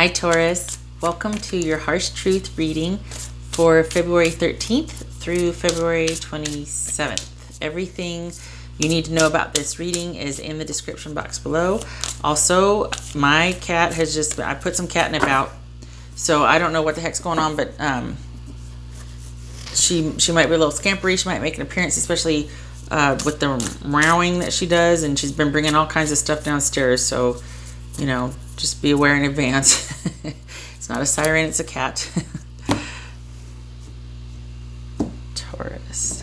Hi Taurus, welcome to your Harsh Truth reading for February 13th through February 27th. Everything you need to know about this reading is in the description box below. Also, my cat has I put some catnip out, so I don't know what the heck's going on, but she might be a little scampery. She might make an appearance, especially with the meowing that she does, and she's been bringing all kinds of stuff downstairs, so just be aware in advance. It's not a siren, it's a cat. Taurus.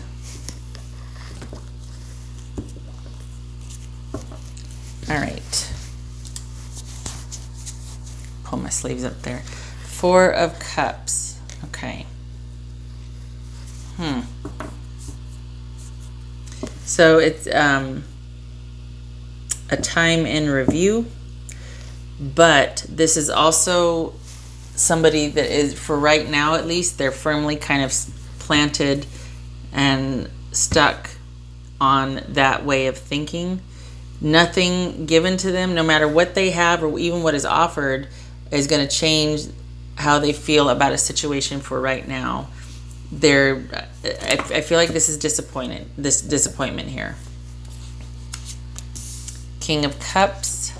All right. Pull my sleeves up there. Four of Cups. Okay. So it's a time in review. But this is also somebody that is, for right now at least, they're firmly kind of planted and stuck on that way of thinking. Nothing given to them, no matter what they have or even what is offered, is going to change how they feel about a situation for right now. I feel like this is disappointment here. King of Cups.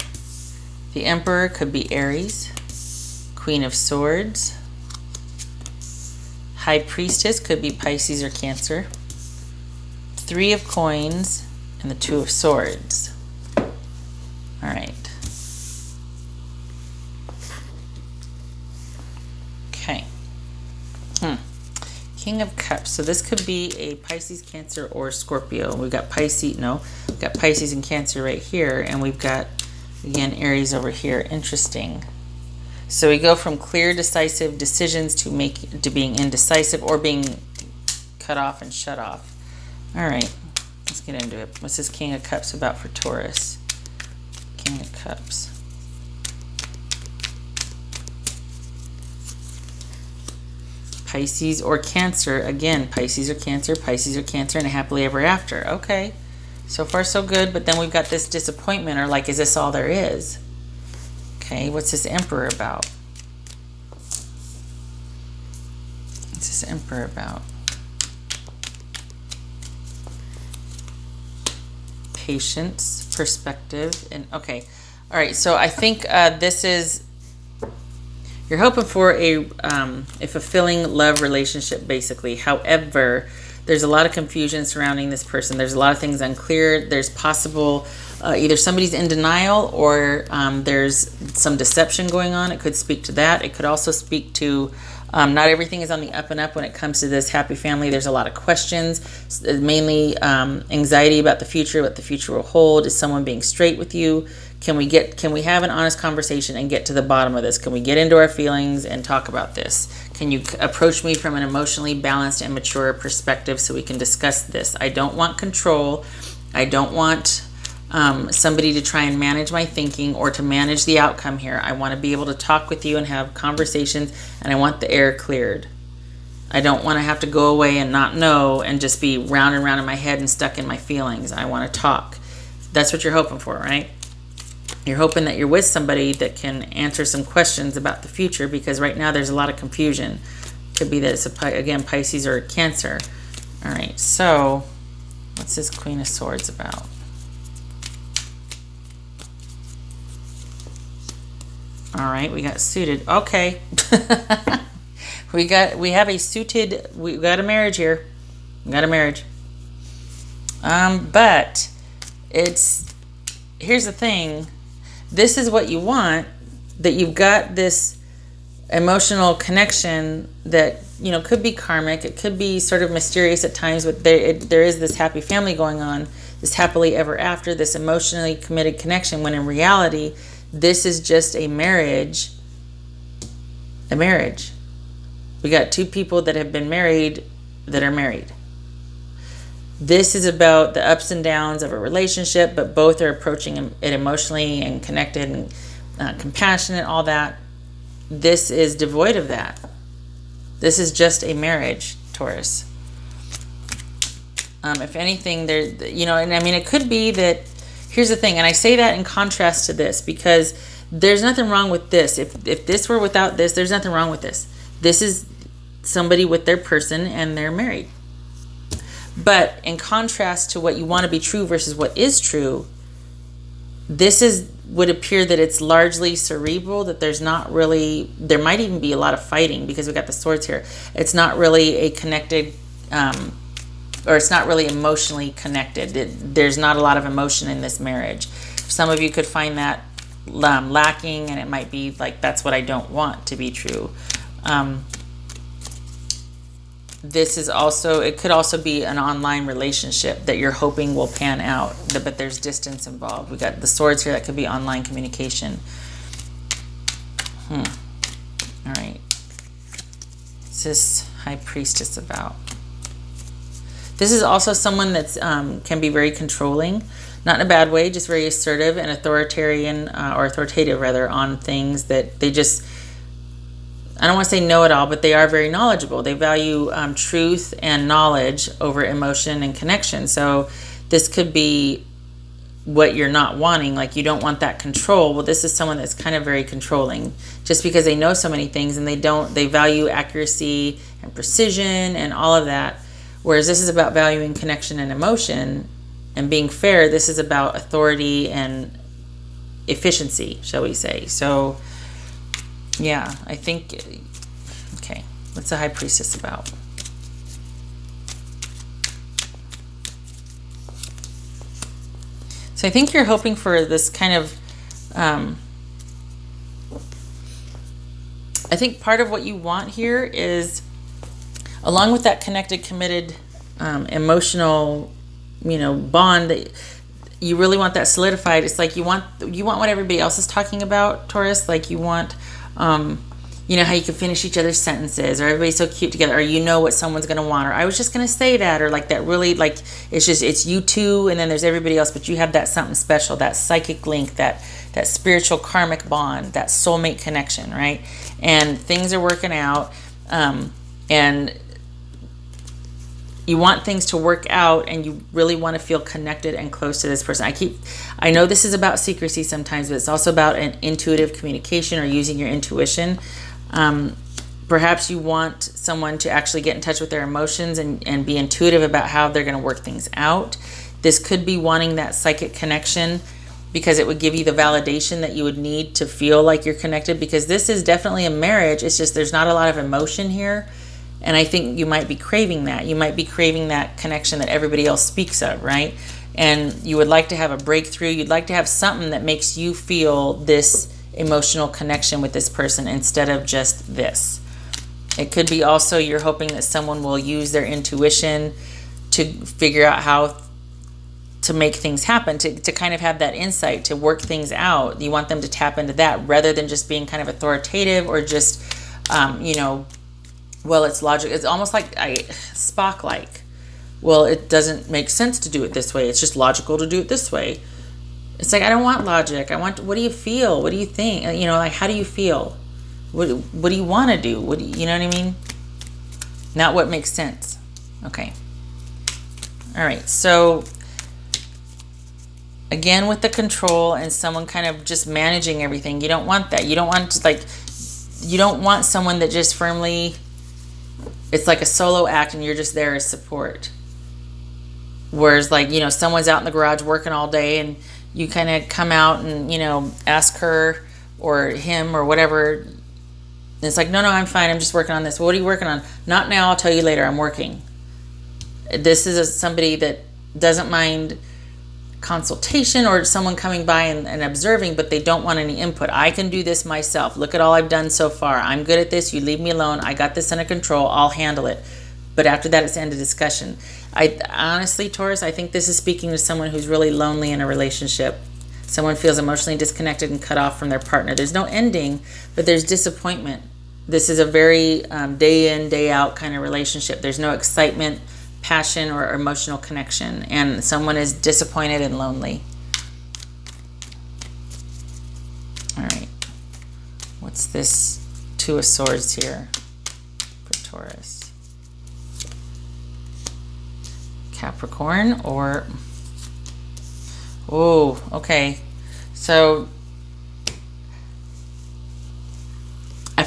The Emperor could be Aries. Queen of Swords. High Priestess could be Pisces or Cancer. Three of Coins and the Two of Swords. All right. Okay. King of Cups. So this could be a Pisces, Cancer, or Scorpio. We've got Pisces and Cancer right here, and we've got, again, Aries over here. Interesting. So we go from clear, decisive decisions to being indecisive or being cut off and shut off. All right, let's get into it. What's this King of Cups about for Taurus? King of Cups. Pisces or Cancer. Again, Pisces or Cancer, and a happily ever after. Okay. So far, so good, but then we've got this disappointment, or like, is this all there is? Okay, what's this Emperor about? What's this Emperor about? Patience, perspective, and okay. All right, so I think this is, you're hoping for a fulfilling love relationship, basically. However, there's a lot of confusion surrounding this person. There's a lot of things unclear. There's possible either somebody's in denial or there's some deception going on. It could speak to that. It could also speak to not everything is on the up and up when it comes to this happy family. There's a lot of questions, mainly anxiety about the future, what the future will hold. Is someone being straight with you? Can we have an honest conversation and get to the bottom of this? Can we get into our feelings and talk about this? Can you approach me from an emotionally balanced and mature perspective so we can discuss this? I don't want control. I don't want somebody to try and manage my thinking or to manage the outcome here. I want to be able to talk with you and have conversations, and I want the air cleared. I don't want to have to go away and not know and just be round and round in my head and stuck in my feelings. I want to talk. That's what you're hoping for, right? You're hoping that you're with somebody that can answer some questions about the future, because right now there's a lot of confusion. Could be that it's, again, Pisces or Cancer. All right, so what's this Queen of Swords about? All right, we got suited. Okay. we got a marriage here. We got a marriage. But here's the thing. This is what you want, that you've got this emotional connection that, could be karmic. It could be sort of mysterious at times, but there is this happy family going on, this happily ever after, this emotionally committed connection, when in reality, this is just a marriage. A marriage. We got two people that have been married that are married. This is about the ups and downs of a relationship, but both are approaching it emotionally and connected and compassionate, all that. This is devoid of that. This is just a marriage, Taurus. If anything, and I mean, it could be that, here's the thing, and I say that in contrast to this, because There's nothing wrong with this. If this were without this, there's nothing wrong with this. This is somebody with their person and they're married. But in contrast to what you want to be true versus what is true, would appear that it's largely cerebral, that there's not really, there might even be a lot of fighting because we got the swords here. It's not really a connected, or it's not really emotionally connected. There's not a lot of emotion in this marriage. Some of you could find that lacking, and it might be like, that's what I don't want to be true. This is also, it could also be an online relationship that you're hoping will pan out, but there's distance involved. We got the swords here. That could be online communication. All right. What's this High Priestess about? This is also someone that's can be very controlling, not in a bad way, just very assertive and authoritarian, or authoritative rather, on things that they just, I don't want to say know-it-all, but they are very knowledgeable. They value truth and knowledge over emotion and connection. So this could be what you're not wanting. Like, you don't want that control. Well, this is someone that's kind of very controlling just because they know so many things, and they value accuracy and precision and all of that. Whereas this is about valuing connection and emotion and being fair. This is about authority and efficiency, shall we say. So yeah, I think, okay, what's the High Priestess about? So I think you're hoping for this kind of, I think part of what you want here is, along with that connected, committed, emotional, bond, that you really want that solidified. It's like you want what everybody else is talking about, Taurus. Like, you want, how you can finish each other's sentences, or everybody's so cute together, or what someone's going to want, or I was just going to say that, or like that really, like, it's you two, and then there's everybody else, but you have that something special, that psychic link, that spiritual karmic bond, that soulmate connection, right? And things are working out, and you want things to work out, and you really want to feel connected and close to this person. I know this is about secrecy sometimes, but it's also about an intuitive communication, or using your intuition. Perhaps you want someone to actually get in touch with their emotions and be intuitive about how they're going to work things out. This could be wanting that psychic connection because it would give you the validation that you would need to feel like you're connected, because this is definitely a marriage. It's just there's not a lot of emotion here. And I think you might be craving that. You might be craving that connection that everybody else speaks of, right? And you would like to have a breakthrough. You'd like to have something that makes you feel this emotional connection with this person instead of just this. It could be also you're hoping that someone will use their intuition to figure out how to make things happen, to kind of have that insight, to work things out. You want them to tap into that rather than just being kind of authoritative or just, well, it's logic. It's almost like Spock-like. Well, it doesn't make sense to do it this way. It's just logical to do it this way. It's like, I don't want logic. I want, what do you feel? What do you think? Like, how do you feel? What do you want to do? You know what I mean? Not what makes sense. Okay. All right. So again, with the control and someone kind of just managing everything, you don't want that. You don't want someone that just firmly, it's like a solo act and you're just there as support. Whereas, like, someone's out in the garage working all day and you kind of come out and, ask her or him or whatever. And it's like, no, I'm fine. I'm just working on this. Well, what are you working on? Not now. I'll tell you later. I'm working. This is somebody that doesn't mind consultation or someone coming by and observing, but they don't want any input. I can do this myself. Look at all I've done so far. I'm good at this. You leave me alone. I got this under control. I'll handle it. But after that, it's end of discussion. I honestly, Taurus, I think this is speaking to someone who's really lonely in a relationship. Someone feels emotionally disconnected and cut off from their partner. There's no ending, but there's disappointment. This is a very day in, day out kind of relationship. There's no excitement, passion, or emotional connection, and someone is disappointed and lonely. All right. What's this Two of Swords here for Taurus? Capricorn or... Oh, okay. So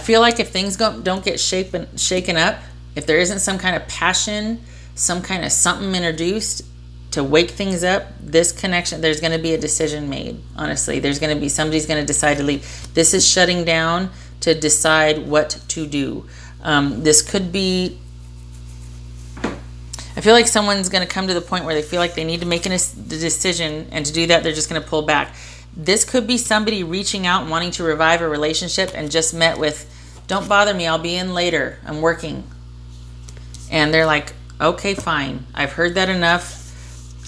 feel like if things don't get shaken up, if there isn't some kind of passion, some kind of something introduced to wake things up, this connection, there's going to be a decision made. Honestly, there's going to be, somebody's going to decide to leave. This is shutting down to decide what to do. This could be, I feel like someone's going to come to the point where they feel like they need to make the decision, and to do that, they're just going to pull back. This could be somebody reaching out and wanting to revive a relationship and just met with, don't bother me, I'll be in later, I'm working. And they're like, okay, fine, I've heard that enough.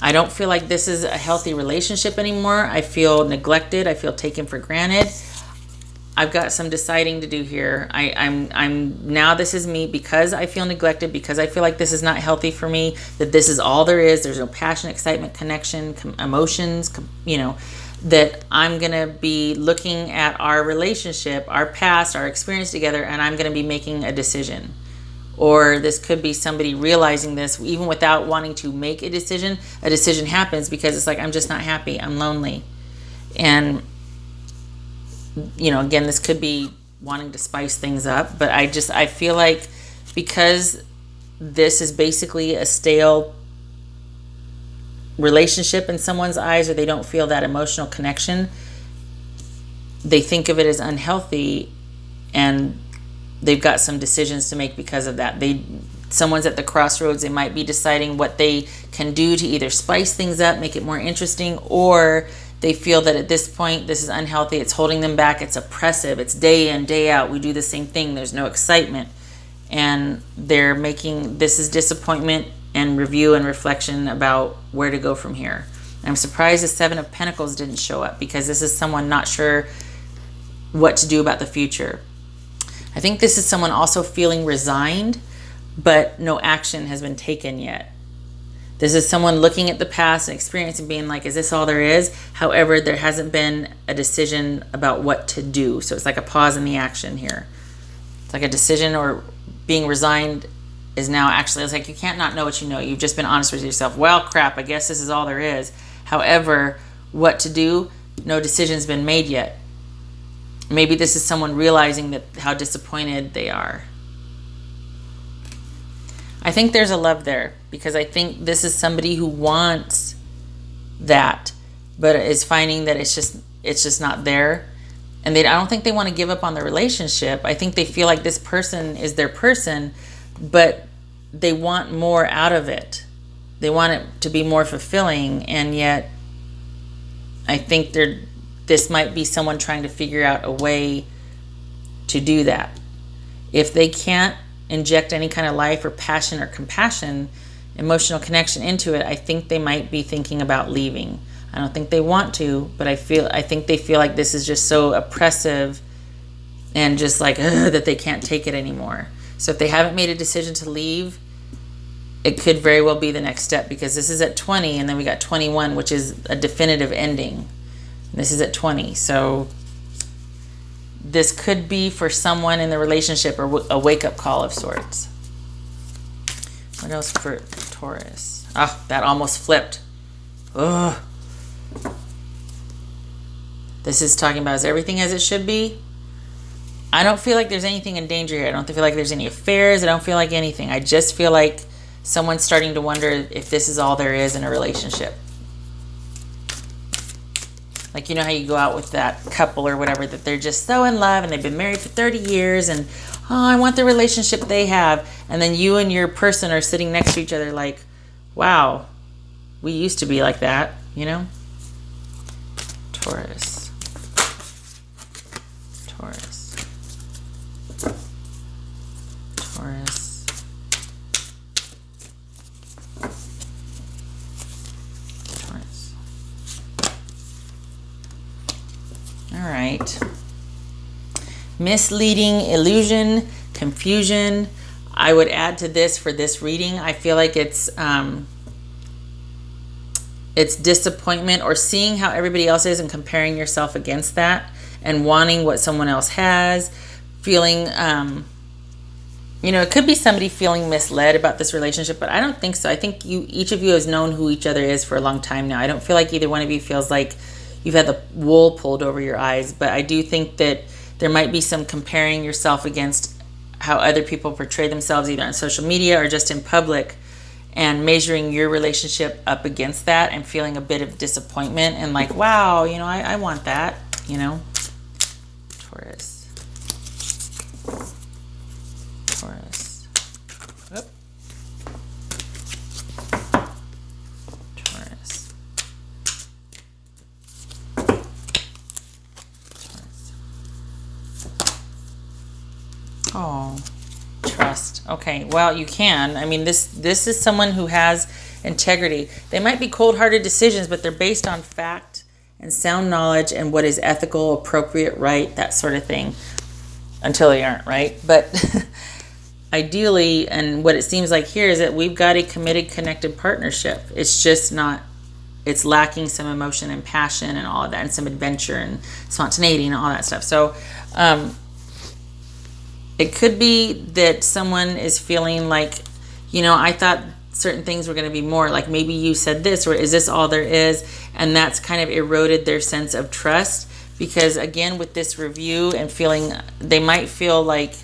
I don't feel like this is a healthy relationship anymore. I feel neglected. I feel taken for granted. I've got some deciding to do here. I'm now, this is me, because I feel neglected, because I feel like this is not healthy for me, that this is all there is. There's no passion, excitement, connection, emotions, that I'm going to be looking at our relationship, our past, our experience together, and I'm going to be making a decision. Or this could be somebody realizing this even without wanting to make a decision. A decision happens because it's like, I'm just not happy. I'm lonely. And again, this could be wanting to spice things up, but I feel like because this is basically a stale relationship in someone's eyes, or they don't feel that emotional connection, they think of it as unhealthy, and they've got some decisions to make because of that. Someone's at the crossroads. They might be deciding what they can do to either spice things up, make it more interesting, or they feel that at this point, this is unhealthy. It's holding them back. It's oppressive. It's day in, day out. We do the same thing. There's no excitement. And they're making, this is disappointment and review and reflection about where to go from here. And I'm surprised the Seven of Pentacles didn't show up, because this is someone not sure what to do about the future. I think this is someone also feeling resigned, but no action has been taken yet. This is someone looking at the past and experience and being like, is this all there is? However, there hasn't been a decision about what to do. So it's like a pause in the action here. It's like a decision, or being resigned is now actually, it's like you can't not know what you know. You've just been honest with yourself. Well, crap, I guess this is all there is. However, what to do, no decision's been made yet. Maybe this is someone realizing that how disappointed they are. I think there's a love there, because I think this is somebody who wants that, but is finding that it's just not there. And I don't think they want to give up on the relationship. I think they feel like this person is their person, but they want more out of it. They want it to be more fulfilling, and yet I think this might be someone trying to figure out a way to do that. If they can't inject any kind of life or passion or compassion, emotional connection into it, I think they might be thinking about leaving. I don't think they want to, but I think they feel like this is just so oppressive and just like that they can't take it anymore. So if they haven't made a decision to leave, it could very well be the next step, because this is at 20, and then we got 21, which is a definitive ending. This is at 20. So this could be for someone in the relationship a wake-up call of sorts. What else for Taurus? Oh, that almost flipped. Ugh. This is talking about, is everything as it should be? I don't feel like there's anything in danger here. I don't feel like there's any affairs. I don't feel like anything. I just feel like someone's starting to wonder if this is all there is in a relationship. Like, you know how you go out with that couple or whatever, that they're just so in love and they've been married for 30 years and, oh, I want the relationship they have. And then you and your person are sitting next to each other like, wow, we used to be like that, you know? Taurus. Taurus. Taurus. Taurus. All right. Misleading, illusion, confusion. I would add to this for this reading. I feel like it's disappointment, or seeing how everybody else is and comparing yourself against that and wanting what someone else has, feeling, it could be somebody feeling misled about this relationship, but I don't think so. I think each of you has known who each other is for a long time now. I don't feel like either one of you feels like you've had the wool pulled over your eyes, but I do think that There might be some comparing yourself against how other people portray themselves, either on social media or just in public, and measuring your relationship up against that and feeling a bit of disappointment and like, wow, I want that, Taurus. Taurus. Oop. Taurus. Taurus. Oh. Trust. Okay, well, you can. I mean, this is someone who has integrity. They might be cold-hearted decisions, but they're based on fact and sound knowledge and what is ethical, appropriate, right, that sort of thing, until they aren't, right? But ideally, and what it seems like here is that we've got a committed, connected partnership. It's just not, it's lacking some emotion and passion and all of that, and some adventure and spontaneity and all that stuff. So, it could be that someone is feeling like, I thought certain things were going to be more, like maybe you said this, or is this all there is? And that's kind of eroded their sense of trust, because again, with this review and feeling, they might feel like,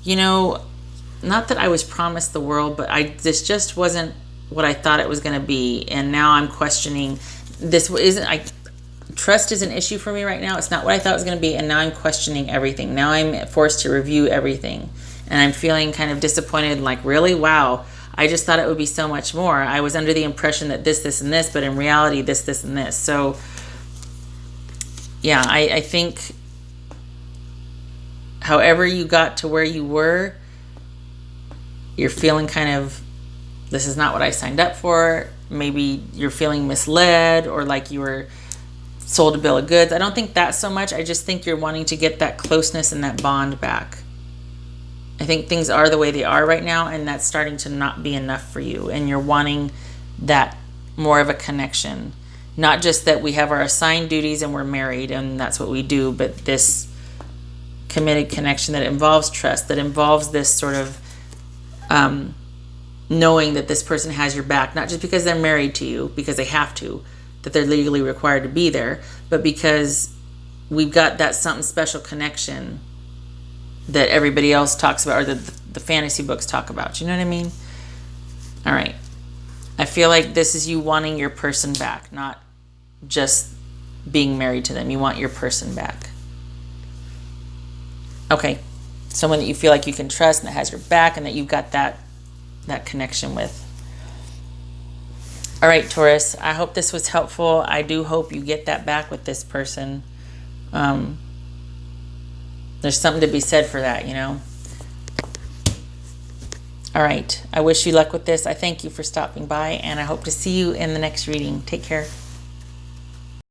not that I was promised the world, but this just wasn't what I thought it was going to be. And now I'm questioning, trust is an issue for me right now. It's not what I thought it was going to be, and now I'm questioning everything. Now I'm forced to review everything, and I'm feeling kind of disappointed, like, really? Wow, I just thought it would be so much more. I was under the impression that this, and this, but in reality, this, and this. So, yeah, I think however you got to where you were, you're feeling kind of, this is not what I signed up for. Maybe you're feeling misled, or like you were sold a bill of goods. I don't think that so much. I just think you're wanting to get that closeness and that bond back. I think things are the way they are right now, and that's starting to not be enough for you, and you're wanting that more of a connection. Not just that we have our assigned duties and we're married and that's what we do, but this committed connection that involves trust, that involves this sort of knowing that this person has your back, not just because they're married to you, because they have to, that they're legally required to be there, but because we've got that something special connection that everybody else talks about, or the fantasy books talk about. You know what I mean? All right. I feel like this is you wanting your person back, not just being married to them. You want your person back. Okay. Someone that you feel like you can trust and that has your back and that you've got that connection with. All right, Taurus, I hope this was helpful. I do hope you get that back with this person. There's something to be said for that, All right, I wish you luck with this. I thank you for stopping by, and I hope to see you in the next reading. Take care.